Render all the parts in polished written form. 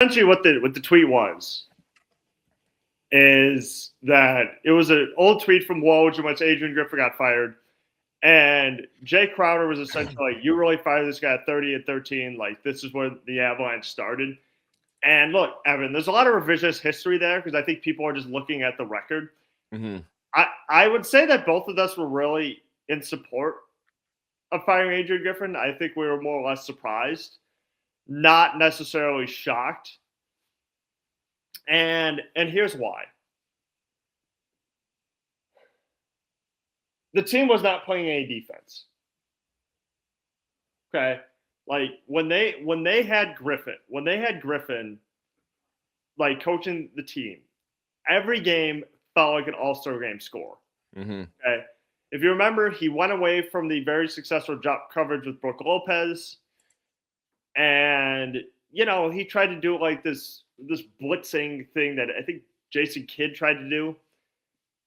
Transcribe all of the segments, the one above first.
essentially what the tweet was is that it was an old tweet from Woj in which Adrian Griffin got fired. And Jay Crowder was essentially like, you really fired this guy at 30 and 13. Like, this is where the Avalanche started. And look, Evan, there's a lot of revisionist history there because I think people are just looking at the record. Mm-hmm. I would say that both of us were really in support of firing Adrian Griffin. I think we were more or less surprised, not necessarily shocked. And here's why. The team was not playing any defense. Okay? Like when they had Griffin like coaching the team, every game felt like an all-star game score. Mm-hmm. Okay? If you remember, he went away from the very successful drop coverage with Brook Lopez. And, you know, he tried to do like this blitzing thing that I think Jason Kidd tried to do.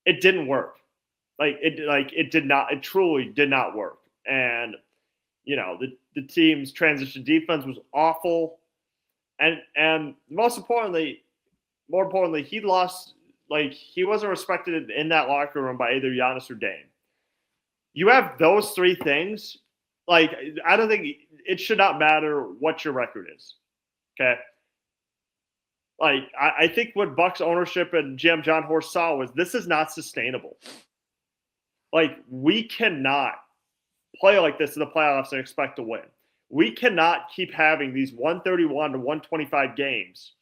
It didn't work. It truly did not work. And, you know, the team's transition defense was awful. And more importantly, he lost, like, he wasn't respected in that locker room by either Giannis or Dame. You have those three things, like, I don't think it should not matter what your record is. Okay? Like, I think what Bucks ownership and GM John Horst saw was this is not sustainable. Like, we cannot play like this in the playoffs and expect to win. We cannot keep having these 131 to 125 games.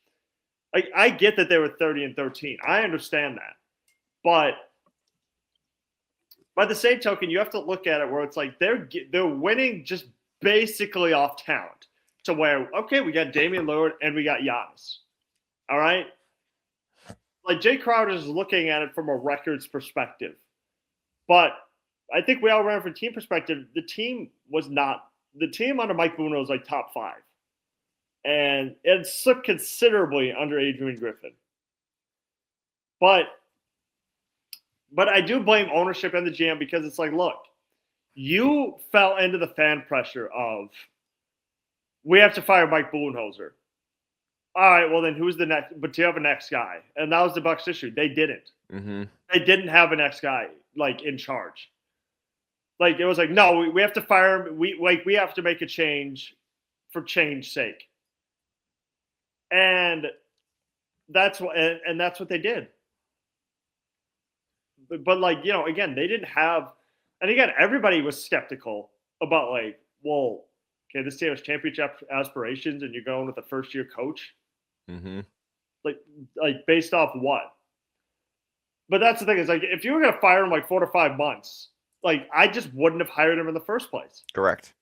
Like, I get that they were 30 and 13. I understand that. But by the same token, you have to look at it where it's like they're winning just basically off talent to where, okay, we got Damian Lillard and we got Giannis. All right? Like, Jay Crowder is looking at it from a records perspective. But I think we all ran from team perspective. The team under Mike Boone was like top 5. And it slipped considerably under Adrian Griffin. But I do blame ownership and the GM because it's like, look, you fell into the fan pressure of we have to fire Mike Budenholzer. All right, well then who's the next? But do you have a next guy? And that was the Bucks' issue. They didn't. Mm-hmm. They didn't have a next guy like in charge. Like it was like, no, we have to fire him. We have to make a change for change's sake. And that's what they did. But like, you know, again, they didn't have, and again, everybody was skeptical about like, well, okay, this team has championship aspirations, and you're going with a first-year coach. Mm-hmm. Like based off what? But that's the thing is like, if you were gonna fire him like 4 to 5 months, like I just wouldn't have hired him in the first place. Correct.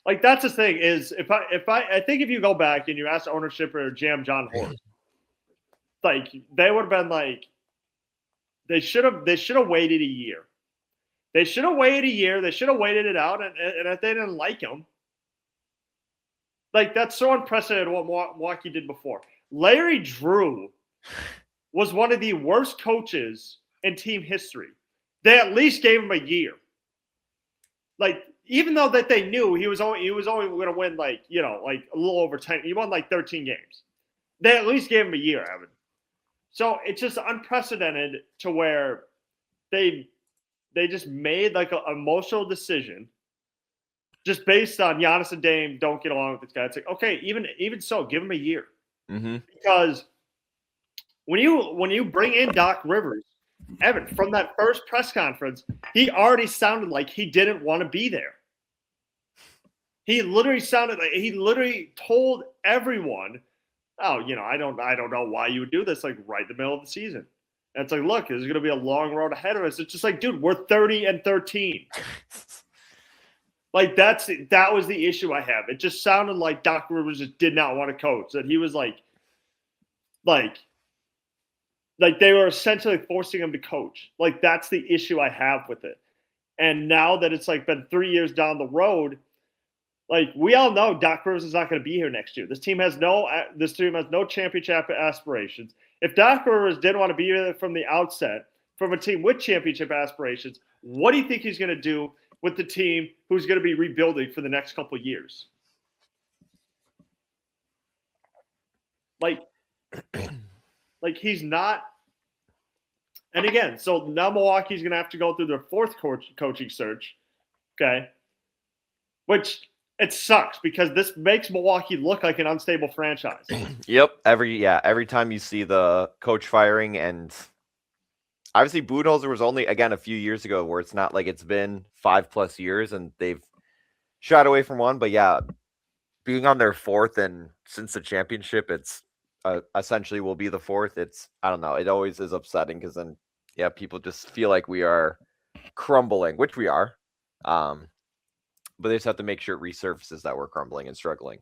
Like that's the thing is I think if you go back and you ask ownership or GM John Horst, like they would have been like, they should have waited a year. They should have waited a year. They should have waited it out. And if they didn't like him, like that's so unprecedented what Milwaukee did before. Larry Drew was one of the worst coaches in team history. They at least gave him a year. Like, even though that they knew he was only going to win like, you know, like a little over 10. He won like 13 games. They at least gave him a year, Evan. So it's just unprecedented to where they just made like an emotional decision just based on Giannis and Dame don't get along with this guy. It's like, okay, even so, give him a year. Mm-hmm. Because when you bring in Doc Rivers, Evan, from that first press conference, he already sounded like he didn't want to be there. He literally told everyone, oh, you know, I don't know why you would do this, like right in the middle of the season. And it's like, look, there's going to be a long road ahead of us. It's just like, dude, we're 30 and 13. Like that was the issue I have. It just sounded like Doc Rivers just did not want to coach. That he was like they were essentially forcing him to coach. Like that's the issue I have with it. And now that it's like been 3 years down the road, like we all know Doc Rivers is not going to be here next year. This team has no championship aspirations. If Doc Rivers didn't want to be here from the outset, from a team with championship aspirations, what do you think he's going to do with the team who's going to be rebuilding for the next couple of years? Like, he's not. And again, so now Milwaukee's going to have to go through their fourth coaching search. Okay. Which it sucks because this makes Milwaukee look like an unstable franchise. Yep. Every time you see the coach firing, and obviously Budenholzer was only, again, a few years ago, where it's not like it's been 5+ years and they've shot away from one. But yeah, being on their fourth, and since the championship, it's essentially will be the fourth. It's, I don't know. It always is upsetting because then, yeah, people just feel like we are crumbling, which we are. But they just have to make sure it resurfaces that we're crumbling and struggling.